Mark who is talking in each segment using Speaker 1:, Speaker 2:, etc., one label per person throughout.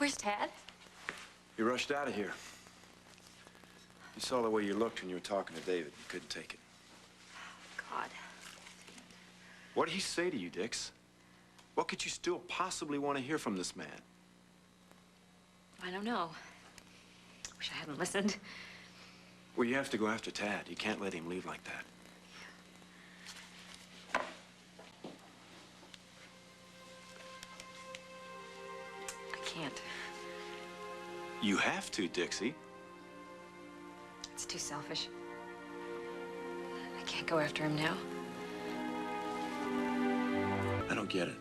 Speaker 1: Where's Tad?
Speaker 2: You rushed out of here. You saw the way you looked when you were talking to David. You couldn't take it.
Speaker 1: God.
Speaker 2: What did he say to you, Dix? What could you still possibly want to hear from this man?
Speaker 1: I don't know. Wish I hadn't listened.
Speaker 2: Well, you have to go after Tad. You can't let him leave like that.
Speaker 1: I can't.
Speaker 2: You have to, Dixie.
Speaker 1: It's too selfish. I can't go after him now.
Speaker 2: I don't get it.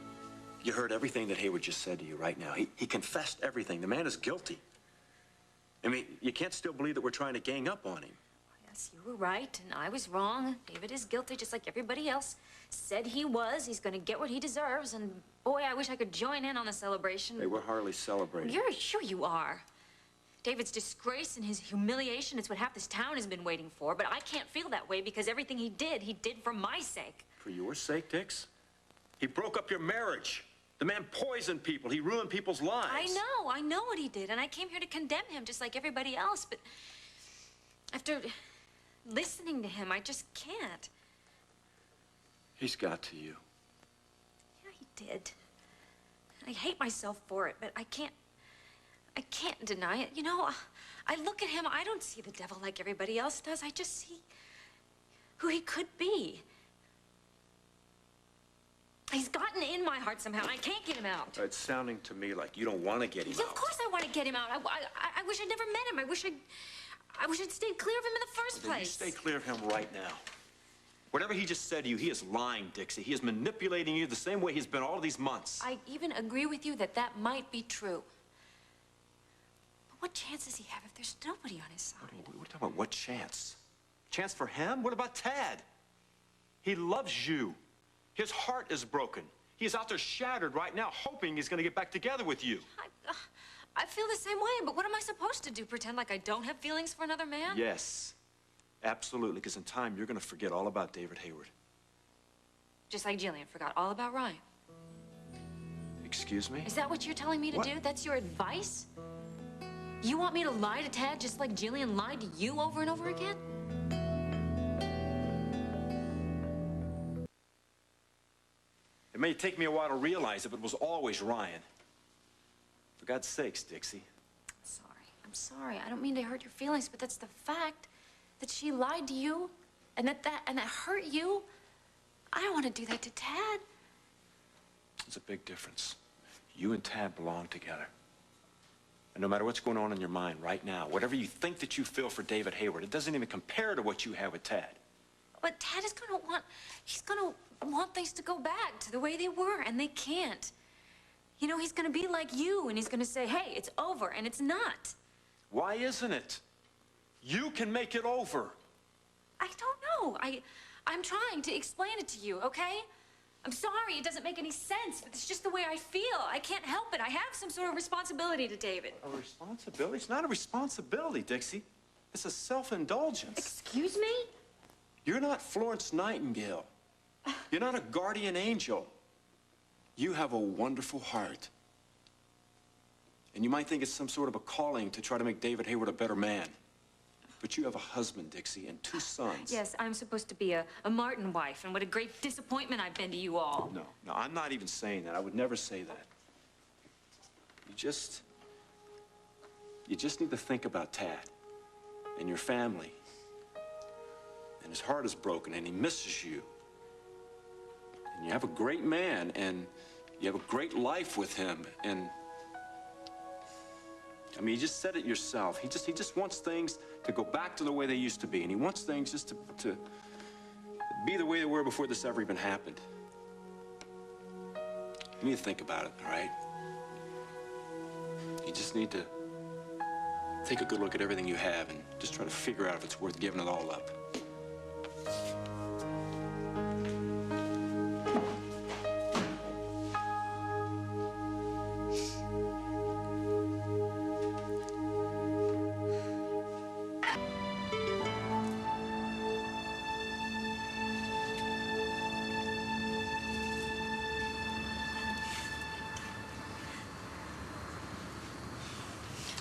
Speaker 2: You heard everything that Hayward just said to you right now. He confessed everything. The man is guilty. I mean, you can't still believe that we're trying to gang up on him.
Speaker 1: Yes, you were right, and I was wrong. David is guilty, just like everybody else said he was. He's gonna get what he deserves, and boy, I wish I could join in on the celebration.
Speaker 2: Hey, we're hardly celebrating.
Speaker 1: Sure you are. David's disgrace and his humiliation, it's what half this town has been waiting for, but I can't feel that way because everything he did for my sake.
Speaker 2: For your sake, Dix? He broke up your marriage. The man poisoned people. He ruined people's lives.
Speaker 1: I know what he did, and I came here to condemn him just like everybody else, but after listening to him, I just can't.
Speaker 2: He's got to you.
Speaker 1: Yeah, he did. I hate myself for it, but I can't deny it. You know, I look at him, I don't see the devil like everybody else does. I just see who he could be. He's gotten in my heart somehow. I can't get him out.
Speaker 2: It's sounding to me like you don't want to get him out.
Speaker 1: Of course I want to get him out. I wish I'd never met him. I wish I'd stayed clear of him in the first place.
Speaker 2: You stay clear of him right now. Whatever he just said to you, he is lying, Dixie. He is manipulating you the same way he's been all these months.
Speaker 1: I even agree with you that that might be true. But what chance does he have if there's nobody on his side?
Speaker 2: What are you talking about? What chance? Chance for him? What about Tad? He loves you. His heart is broken. He is out there shattered right now, hoping he's going to get back together with you.
Speaker 1: I feel the same way, but what am I supposed to do? Pretend like I don't have feelings for another man?
Speaker 2: Yes, absolutely, because in time, you're going to forget all about David Hayward.
Speaker 1: Just like Jillian forgot all about Ryan.
Speaker 2: Excuse me?
Speaker 1: Is that what you're telling me to do? That's your advice? You want me to lie to Tad just like Jillian lied to you over and over again?
Speaker 2: It may take me a while to realize it, but it was always Ryan. For God's sakes, Dixie.
Speaker 1: I'm sorry. I don't mean to hurt your feelings, but that's the fact that she lied to you and that hurt you. I don't want to do that to Tad.
Speaker 2: There's a big difference. You and Tad belong together. And no matter what's going on in your mind right now, whatever you think that you feel for David Hayward, it doesn't even compare to what you have with Tad.
Speaker 1: But Tad is he's gonna want things to go back to the way they were, and they can't. You know, he's gonna be like you, and he's gonna say, hey, it's over, and it's not.
Speaker 2: Why isn't it? You can make it over.
Speaker 1: I don't know. I'm trying to explain it to you, okay? I'm sorry, it doesn't make any sense, but it's just the way I feel. I can't help it. I have some sort of responsibility to David.
Speaker 2: A responsibility? It's not a responsibility, Dixie. It's a self-indulgence.
Speaker 1: Excuse me?
Speaker 2: You're not Florence Nightingale. You're not a guardian angel. You have a wonderful heart. And you might think it's some sort of a calling to try to make David Hayward a better man. But you have a husband, Dixie, and 2 sons.
Speaker 1: Yes, I'm supposed to be a Martin wife, and what a great disappointment I've been to you all.
Speaker 2: No, I'm not even saying that. I would never say that. You just need to think about Tad and your family. And his heart is broken, and he misses you. And you have a great man, and you have a great life with him, and I mean, you just said it yourself. He just wants things to go back to the way they used to be, and he wants things just to be the way they were before this ever even happened. You need to think about it, all right? You just need to take a good look at everything you have and just try to figure out if it's worth giving it all up.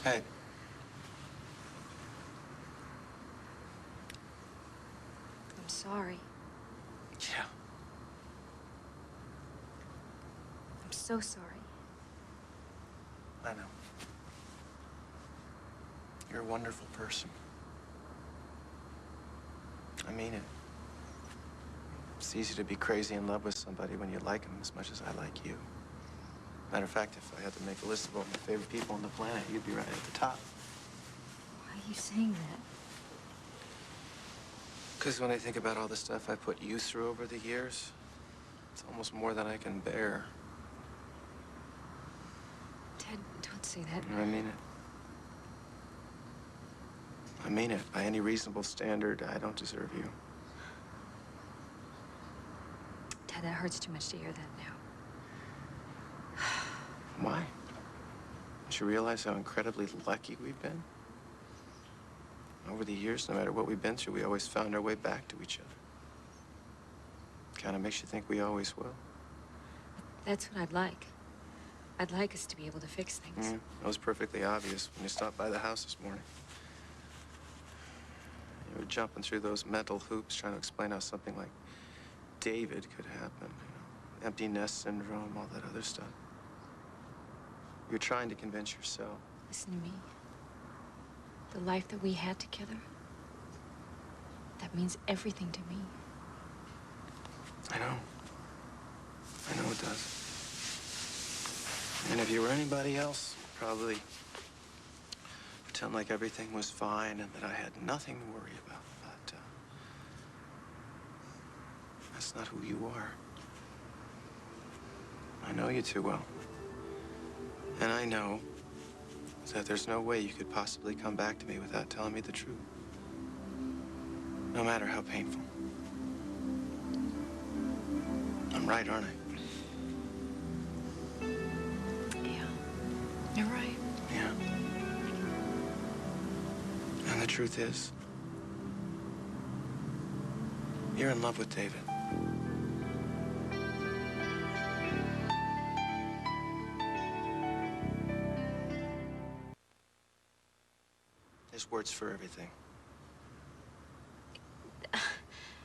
Speaker 3: Hey.
Speaker 1: I'm sorry.
Speaker 3: Yeah.
Speaker 1: I'm so sorry.
Speaker 3: I know. You're a wonderful person. I mean it. It's easy to be crazy in love with somebody when you like them as much as I like you. Matter of fact, if I had to make a list of all my favorite people on the planet, you'd be right at the top.
Speaker 1: Why are you saying that?
Speaker 3: Because when I think about all the stuff I put you through over the years, it's almost more than I can bear.
Speaker 1: Ted, don't say that.
Speaker 3: I mean it. I mean it. By any reasonable standard, I don't deserve you.
Speaker 1: Ted, that hurts too much to hear that now.
Speaker 3: Why? Don't you realize how incredibly lucky we've been? Over the years, no matter what we've been through, we always found our way back to each other. Kind of makes you think we always will.
Speaker 1: That's what I'd like. I'd like us to be able to fix things.
Speaker 3: Yeah, that was perfectly obvious when you stopped by the house this morning. You were jumping through those mental hoops trying to explain how something like David could happen. You know, empty nest syndrome, all that other stuff. You're trying to convince yourself.
Speaker 1: Listen to me. The life that we had together, that means everything to me.
Speaker 3: I know. I know it does. And if you were anybody else, you'd probably pretend like everything was fine and that I had nothing to worry about. But that's not who you are. I know you too well. And I know that there's no way you could possibly come back to me without telling me the truth. No matter how painful. I'm right, aren't I?
Speaker 1: Yeah, you're right.
Speaker 3: Yeah. And the truth is, you're in love with David. There's words for everything.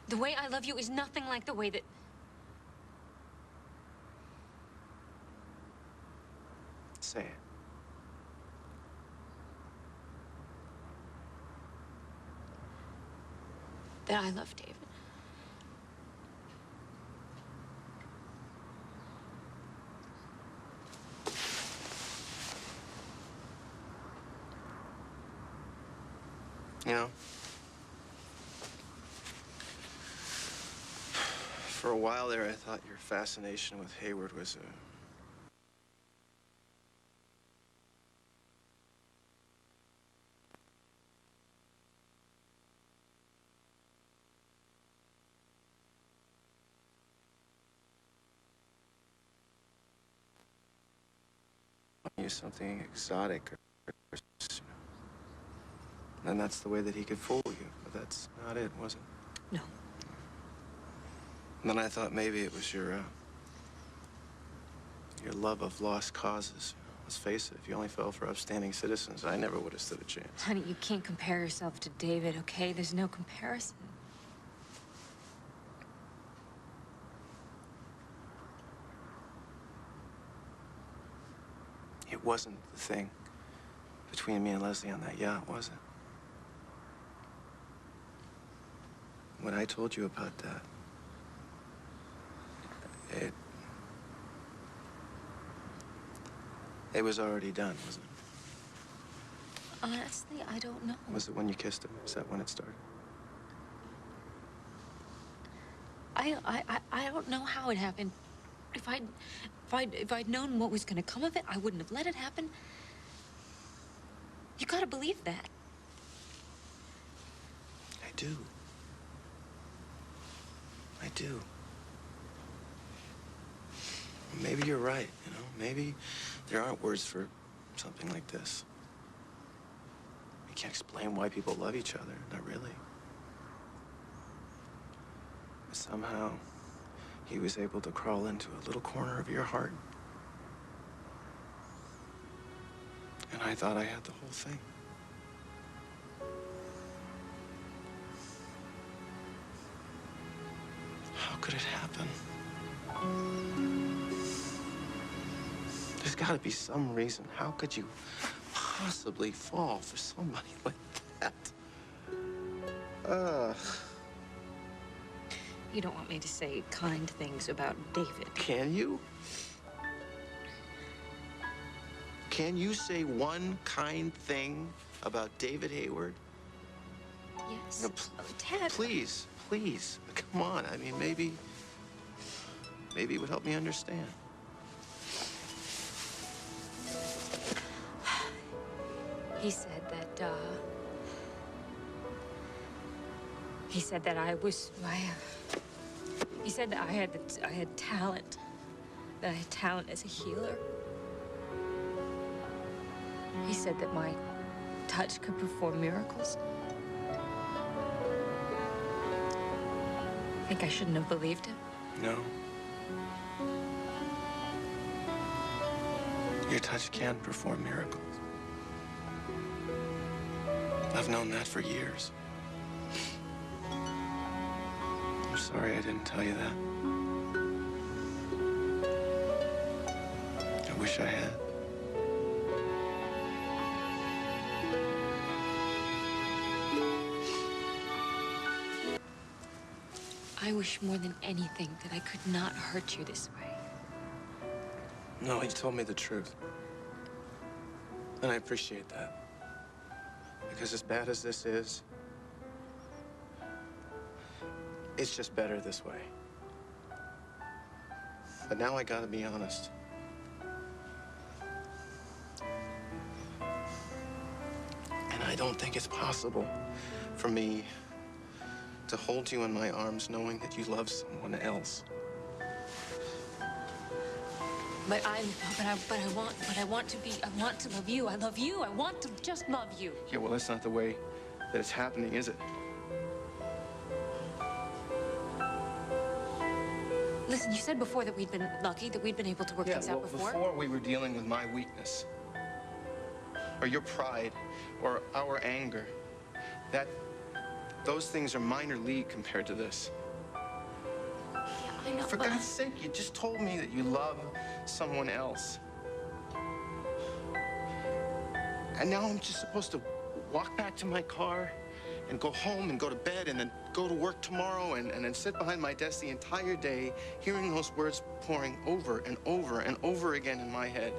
Speaker 1: The way I love you is nothing like the way that...
Speaker 3: Say it.
Speaker 1: that I love David.
Speaker 3: You know, for a while there, I thought your fascination with Hayward was something exotic, and that's the way that he could fool you. But that's not it, was it?
Speaker 1: No.
Speaker 3: And then I thought maybe it was your love of lost causes. Let's face it, if you only fell for upstanding citizens, I never would have stood a chance.
Speaker 1: Honey, you can't compare yourself to David, okay? There's no comparison.
Speaker 3: It wasn't the thing between me and Leslie on that yacht, was it? When I told you about that, it was already done, wasn't it?
Speaker 1: Honestly, I don't know.
Speaker 3: Was it when you kissed him? Is that when it started?
Speaker 1: I don't know how it happened. If I'd known what was gonna come of it, I wouldn't have let it happen. You gotta believe that.
Speaker 3: I do. I do. Maybe you're right, you know? Maybe there aren't words for something like this. You can't explain why people love each other, not really. But somehow, he was able to crawl into a little corner of your heart And I thought I had the whole thing. How could it happen? There's got to be some reason. How could you possibly fall for somebody like that?
Speaker 1: You don't want me to say kind things about David.
Speaker 3: Can you? Can you say one kind thing about David Hayward?
Speaker 1: Yes.
Speaker 3: No,
Speaker 1: Ted.
Speaker 3: Please, please, come on. I mean, maybe it would help me understand.
Speaker 1: He said that he said that I had talent. That I had talent as a healer. He said that my touch could perform miracles. I think I shouldn't have believed him.
Speaker 3: No. Your touch can perform miracles. I've known that for years. I'm sorry I didn't tell you that. I wish I had.
Speaker 1: I wish more than anything that I could not hurt you this way.
Speaker 3: No, you told me the truth. And I appreciate that. Because as bad as this is, it's just better this way. But now I gotta be honest. And I don't think it's possible for me to hold you in my arms knowing that you love someone else.
Speaker 1: But I want to love you. I love you. I want to just love you.
Speaker 3: Yeah, well, that's not the way that it's happening, is it?
Speaker 1: Listen, you said before that we'd been lucky, that we'd been able to work things out before.
Speaker 3: Before we were dealing with my weakness, or your pride, or our anger, those things are minor league compared to this.
Speaker 1: Yeah, I know.
Speaker 3: For God's sake, you just told me that you love someone else. And now I'm just supposed to walk back to my car and go home and go to bed and then go to work tomorrow and then sit behind my desk the entire day, hearing those words pouring over and over and over again in my head.